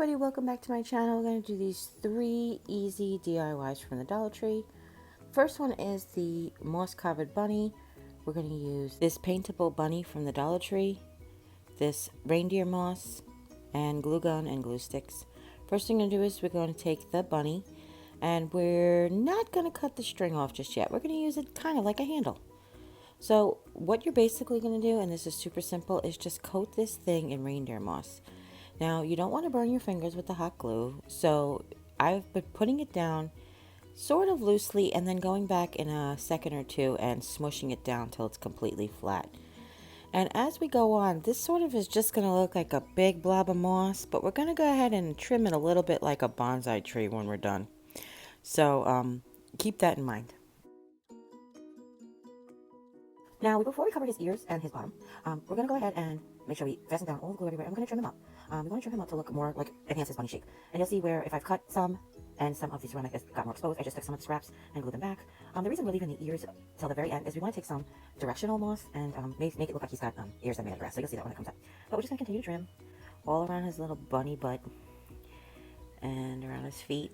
everybody, welcome back to my channel. We're going to do these 3 easy DIYs from the Dollar Tree. First one is the moss covered bunny. We're going to use this paintable bunny from the Dollar Tree, this reindeer moss, and glue gun and glue sticks. First thing we're going to do is we're going to take the bunny, and we're not going to cut the string off just yet. We're going to use it kind of like a handle. So what you're basically going to do, and this is super simple, is just coat this thing in reindeer moss. Now, you don't want to burn your fingers with the hot glue, so I've been putting it down sort of loosely and then going back in a second or two and smushing it down till it's completely flat. And as we go on, this sort of is just going to look like a big blob of moss, but we're going to go ahead and trim it a little bit like a bonsai tree when we're done. So keep that in mind. Now, before we cover his ears and his bottom, we're going to go ahead and make sure we fasten down all the glue everywhere, and we're going to trim him up. We want to trim him up to look more like enhance his bunny shape. And you'll see where if I've cut some and some of the ceramic has got more exposed, I just took some of the scraps and glued them back. The reason we're leaving the ears till the very end is we want to take some directional moss and make it look like he's got ears that are made of grass. So you'll see that when it comes up. But we're just going to continue to trim all around his little bunny butt and around his feet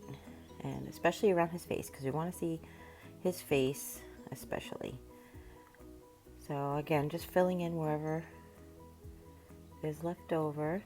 and especially around his face, because we want to see his face especially. So again, just filling in wherever is left over.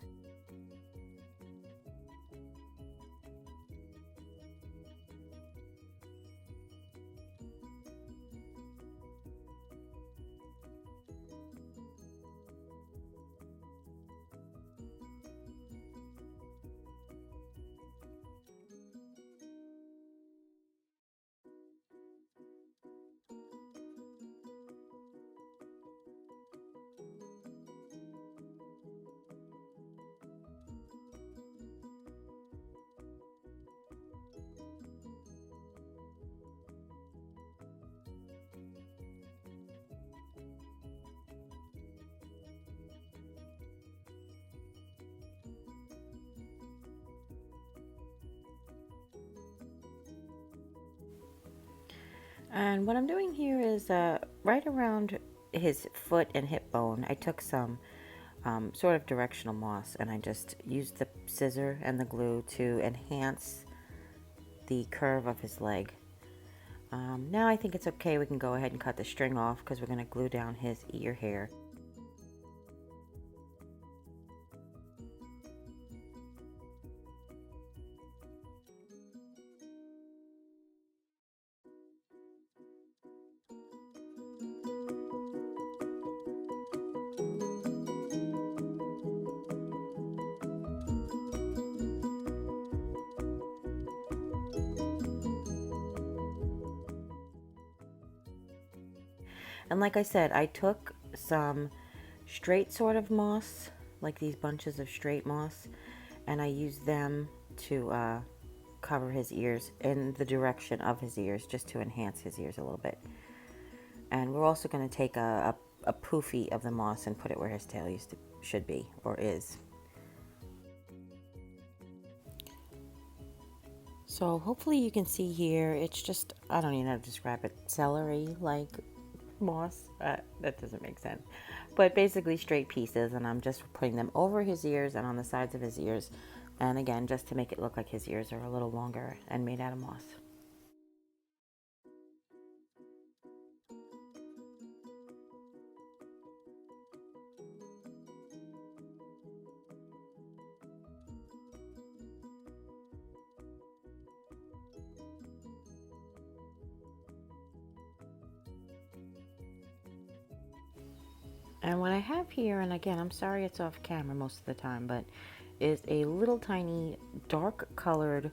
And what I'm doing here is right around his foot and hip bone, I took some sort of directional moss, and I just used the scissor and the glue to enhance the curve of his leg. Now I think it's okay, we can go ahead and cut the string off because we're going to glue down his ear hair. And like I said, I took some straight sort of moss, like these bunches of straight moss, and I used them to cover his ears in the direction of his ears, just to enhance his ears a little bit. And we're also going to take a poofy of the moss and put it where his tail should be, or is. So hopefully you can see here, it's just, I don't even know how to describe it, celery-like moss. That doesn't make sense. But basically straight pieces, and I'm just putting them over his ears and on the sides of his ears. And again, just to make it look like his ears are a little longer and made out of moss. And what I have here, and again, I'm sorry it's off camera most of the time, but is a little tiny dark colored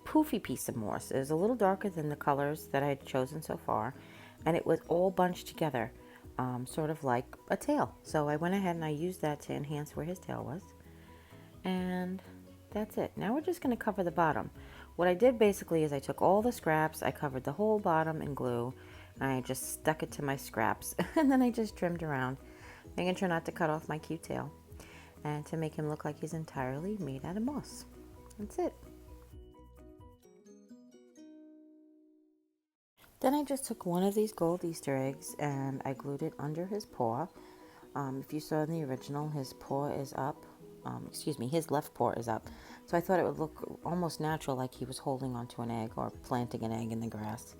poofy piece of moss. It is a little darker than the colors that I had chosen so far, and it was all bunched together, sort of like a tail. So I went ahead and I used that to enhance where his tail was. And that's it. Now we're just going to cover the bottom. What I did basically is I took all the scraps, I covered the whole bottom in glue, and I just stuck it to my scraps, and then I just trimmed around, making sure not to cut off my cute tail, and to make him look like he's entirely made out of moss. That's it. Then I just took one of these gold Easter eggs and I glued it under his paw. If you saw in the original, his paw is up. His left paw is up. So I thought it would look almost natural, like he was holding onto an egg or planting an egg in the grass.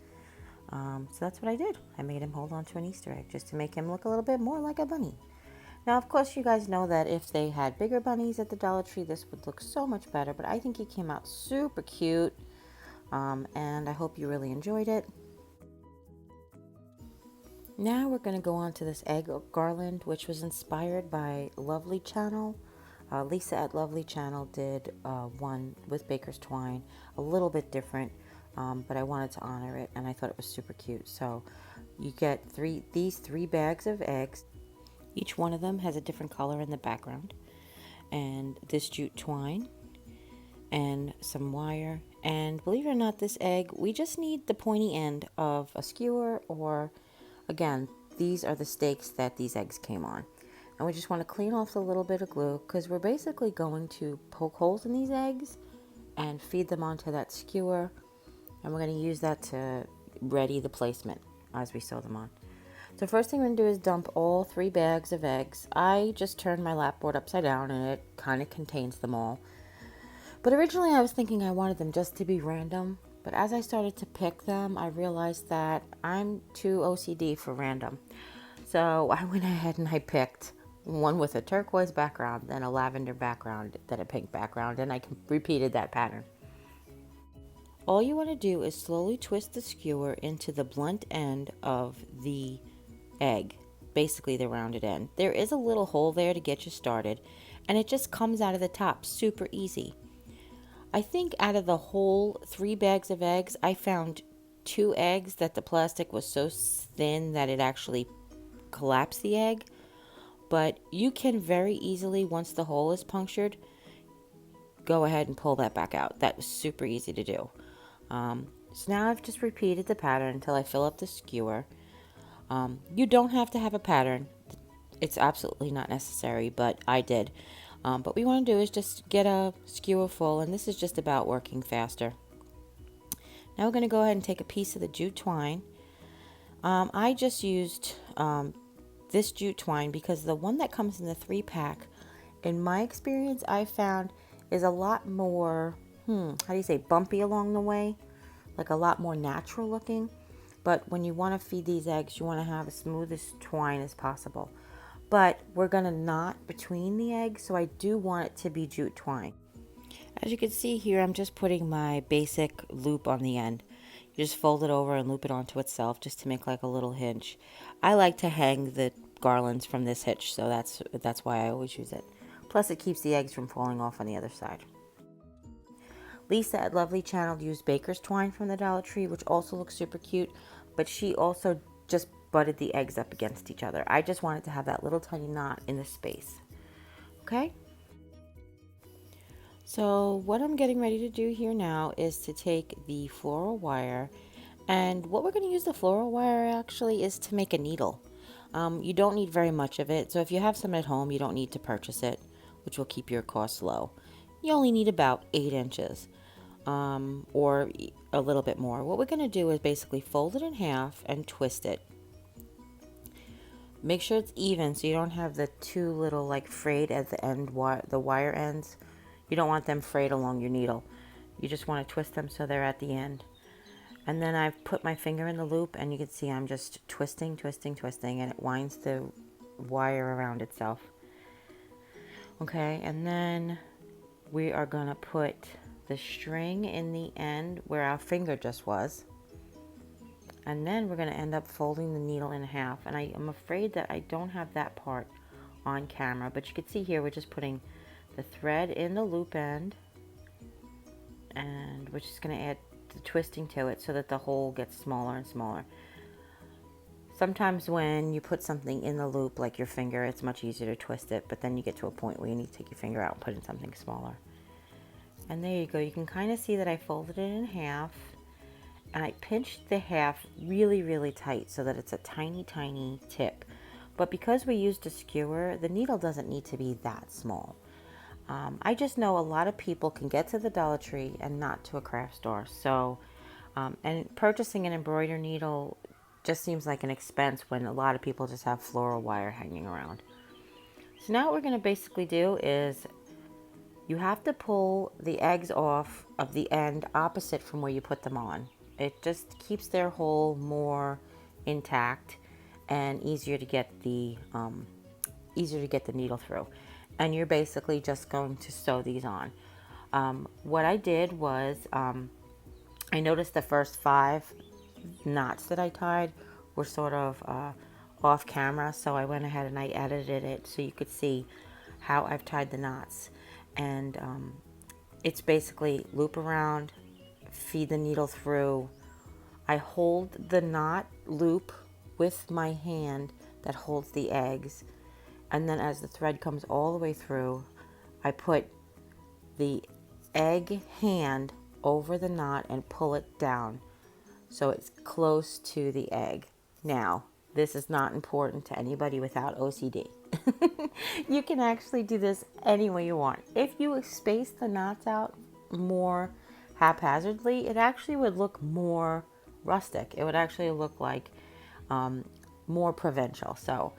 So that's what I did. I made him hold onto an Easter egg just to make him look a little bit more like a bunny. Now, of course, you guys know that if they had bigger bunnies at the Dollar Tree, this would look so much better, but I think he came out super cute, and I hope you really enjoyed it. Now we're going to go on to this egg garland, which was inspired by Loveli Channel. Lisa at Loveli Channel did one with baker's twine, a little bit different, but I wanted to honor it, and I thought it was super cute. So you get these three bags of eggs. Each one of them has a different color in the background, and this jute twine, and some wire. And believe it or not, this egg, we just need the pointy end of a skewer, or again, these are the stakes that these eggs came on. And we just want to clean off the little bit of glue, because we're basically going to poke holes in these eggs and feed them onto that skewer. And we're going to use that to ready the placement as we sew them on. So first thing we're going to do is dump all 3 bags of eggs. I just turned my lap board upside down and it kind of contains them all. But originally I was thinking I wanted them just to be random. But as I started to pick them, I realized that I'm too OCD for random. So I went ahead and I picked one with a turquoise background, then a lavender background, then a pink background, and I repeated that pattern. All you want to do is slowly twist the skewer into the blunt end of the egg, basically the rounded end. There is a little hole there to get you started, and it just comes out of the top super easy. I think out of the whole 3 bags of eggs, I found 2 eggs that the plastic was so thin that it actually collapsed the egg. But you can very easily, once the hole is punctured, go ahead and pull that back out. That was super easy to do. So now I've just repeated the pattern until I fill up the skewer. You don't have to have a pattern. It's absolutely not necessary, but I did. But what we want to do is just get a skewer full, and this is just about working faster. Now we're going to go ahead and take a piece of the jute twine. I just used this jute twine because the one that comes in the 3-pack, in my experience, I found is a lot more, bumpy along the way, like a lot more natural looking. But when you want to feed these eggs, you want to have the smoothest twine as possible. But we're going to knot between the eggs, so I do want it to be jute twine. As you can see here, I'm just putting my basic loop on the end. You just fold it over and loop it onto itself just to make like a little hinge. I like to hang the garlands from this hitch, so that's why I always use it. Plus it keeps the eggs from falling off on the other side. Lisa at Loveli Channel used baker's twine from the Dollar Tree, which also looks super cute, but she also just butted the eggs up against each other. I just wanted to have that little tiny knot in the space. Okay? So what I'm getting ready to do here now is to take the floral wire, and what we're going to use the floral wire actually is to make a needle. You don't need very much of it, so if you have some at home, you don't need to purchase it, which will keep your costs low. You only need about 8 inches, or a little bit more. What we're going to do is basically fold it in half and twist it. Make sure it's even so you don't have the 2 little like frayed at the end, the wire ends. You don't want them frayed along your needle. You just want to twist them so they're at the end. And then I've put my finger in the loop, and you can see I'm just twisting, and it winds the wire around itself. Okay, and then we are going to put the string in the end where our finger just was. And then we're going to end up folding the needle in half. And I am afraid that I don't have that part on camera, but you can see here we're just putting the thread in the loop end, and we're just going to add the twisting to it so that the hole gets smaller and smaller. Sometimes when you put something in the loop, like your finger, it's much easier to twist it, but then you get to a point where you need to take your finger out and put in something smaller. And there you go. You can kind of see that I folded it in half, and I pinched the half really, really tight so that it's a tiny, tiny tip. But because we used a skewer, the needle doesn't need to be that small. I just know a lot of people can get to the Dollar Tree and not to a craft store. So, and purchasing an embroidery needle just seems like an expense when a lot of people just have floral wire hanging around. So now what we're going to basically do is You have to pull the eggs off of the end opposite from where you put them on. It just keeps their hole more intact and easier to get the needle through. And you're basically just going to sew these on. What I did was I noticed the first 5 knots that I tied were sort of off camera, so I went ahead and I edited it so you could see how I've tied the knots. And it's basically loop around, feed the needle through. I hold the knot loop with my hand that holds the eggs, and then as the thread comes all the way through, I put the egg hand over the knot and pull it down so it's close to the egg. Now, this is not important to anybody without OCD. You can actually do this any way you want. If you space the knots out more haphazardly, it actually would look more rustic. It would actually look like more provincial. So,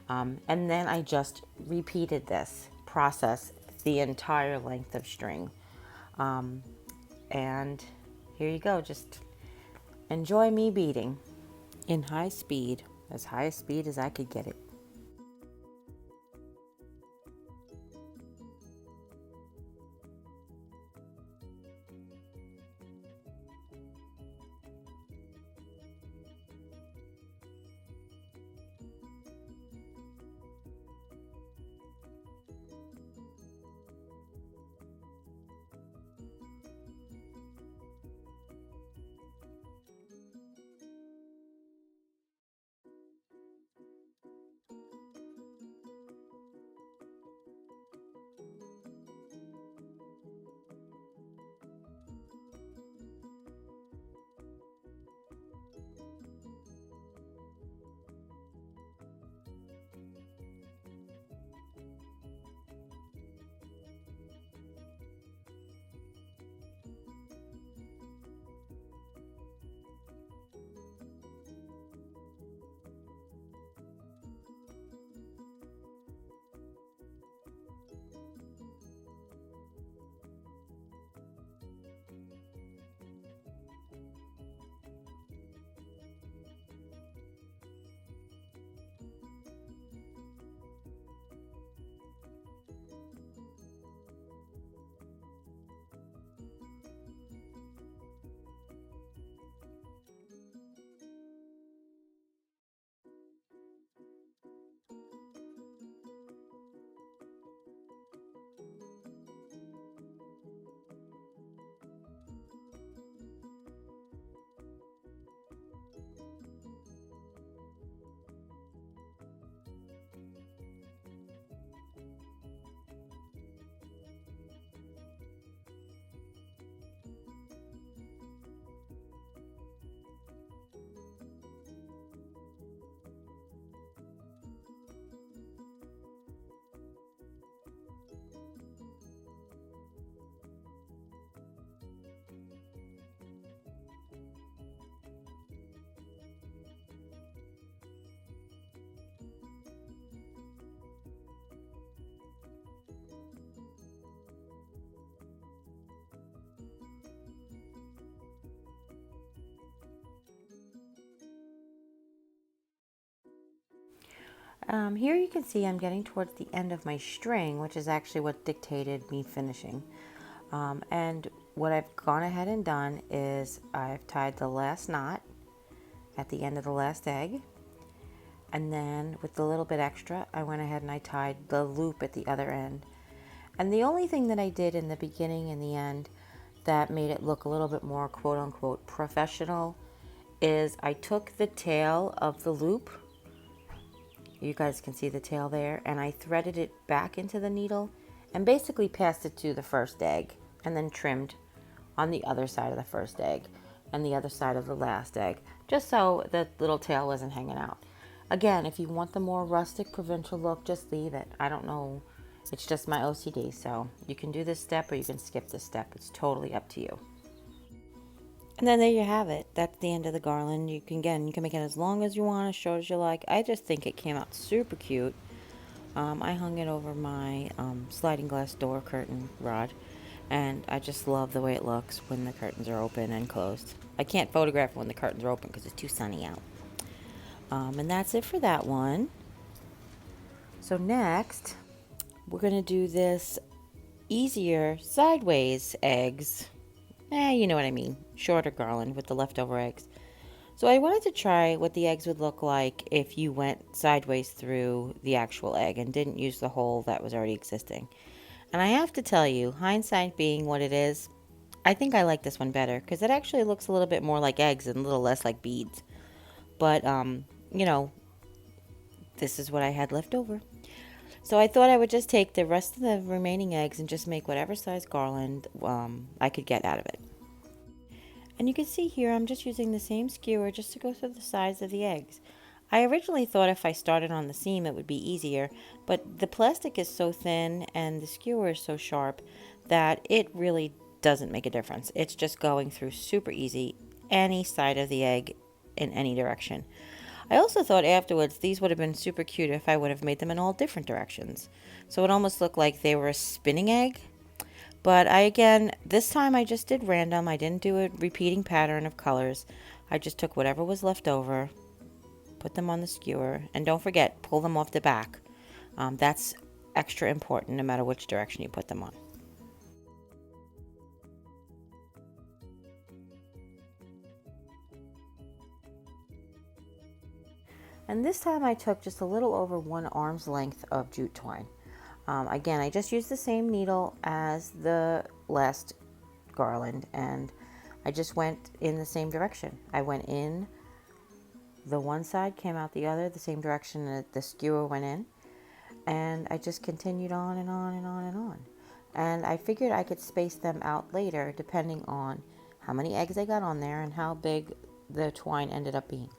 and then I just repeated this process the entire length of string. And here you go. Just enjoy me beading in high speed, as high speed as I could get it. Here you can see I'm getting towards the end of my string, which is actually what dictated me finishing. And what I've gone ahead and done is I've tied the last knot at the end of the last egg. And then with a little bit extra, I went ahead and I tied the loop at the other end. And the only thing that I did in the beginning and the end that made it look a little bit more quote unquote professional is I took the tail of the loop. You guys can see the tail there, and I threaded it back into the needle and basically passed it to the first egg and then trimmed on the other side of the first egg and the other side of the last egg, just so the little tail wasn't hanging out. Again, if you want the more rustic provincial look, just leave it. I don't know, it's just my OCD, so you can do this step or you can skip this step. It's totally up to you. And then there you have it. That's the end of the garland. You can make it as long as you want, as short as you like. I just think it came out super cute. I hung it over my sliding glass door curtain rod, and I just love the way it looks when the curtains are open and closed. I can't photograph it when the curtains are open because it's too sunny out. And that's it for that one. So next, we're going to do this easier sideways eggs. You know what I mean. Shorter garland with the leftover eggs. So I wanted to try what the eggs would look like if you went sideways through the actual egg and didn't use the hole that was already existing. And I have to tell you, hindsight being what it is, I think I like this one better because it actually looks a little bit more like eggs and a little less like beads. But, you know, this is what I had left over. So I thought I would just take the rest of the remaining eggs and just make whatever size garland I could get out of it. And you can see here I'm just using the same skewer just to go through the sides of the eggs. I originally thought if I started on the seam it would be easier, but the plastic is so thin and the skewer is so sharp that it really doesn't make a difference. It's just going through super easy any side of the egg in any direction. I also thought afterwards these would have been super cute if I would have made them in all different directions. So it almost looked like they were a spinning egg. But this time I just did random. I didn't do a repeating pattern of colors. I just took whatever was left over, put them on the skewer, and don't forget, pull them off the back. That's extra important no matter which direction you put them on. And this time I took just a little over 1 arm's length of jute twine. Again, I just used the same needle as the last garland, and I just went in the same direction. I went in the one side, came out the other, the same direction that the skewer went in, and I just continued on and on and on and on. And I figured I could space them out later depending on how many eggs I got on there and how big the twine ended up being.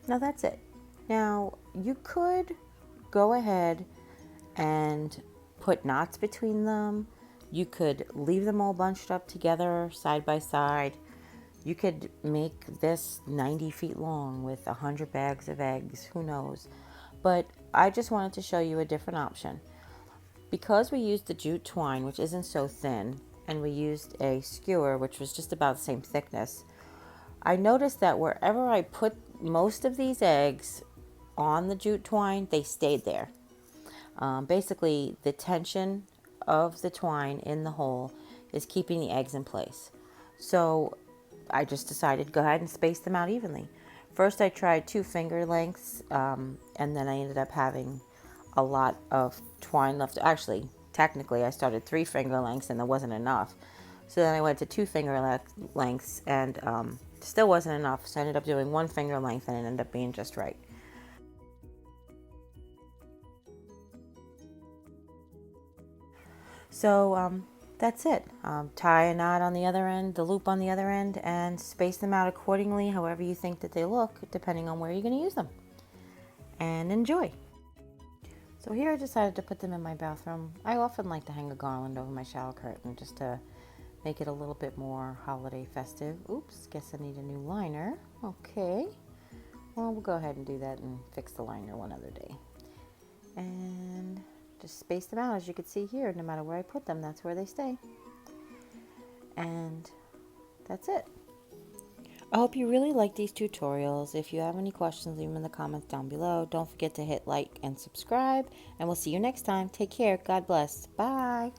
Now that's it. Now you could go ahead and put knots between them. You could leave them all bunched up together side by side. You could make this 90 feet long with 100 bags of eggs, who knows. But I just wanted to show you a different option. Because we used the jute twine, which isn't so thin, and we used a skewer, which was just about the same thickness, I noticed that wherever I put most of these eggs on the jute twine, they stayed there. Basically, the tension of the twine in the hole is keeping the eggs in place. So I just decided to go ahead and space them out evenly. First, I tried 2 finger lengths, and then I ended up having a lot of twine left. Actually, technically, I started 3 finger lengths, and there wasn't enough. So then I went to 2 finger lengths, and still wasn't enough. So I ended up doing 1 finger length, and it ended up being just right. So that's it. Tie a knot on the other end, the loop on the other end, and space them out accordingly, however you think that they look, depending on where you're going to use them. And enjoy. So here I decided to put them in my bathroom. I often like to hang a garland over my shower curtain just to make it a little bit more holiday festive. Oops, guess I need a new liner. Okay. Well, we'll go ahead and do that and fix the liner one other day. And just space them out. As you can see here, no matter where I put them, that's where they stay. And that's it. I hope you really like these tutorials. If you have any questions, leave them in the comments down below. Don't forget to hit like and subscribe, and we'll see you next time. Take care. God bless. Bye.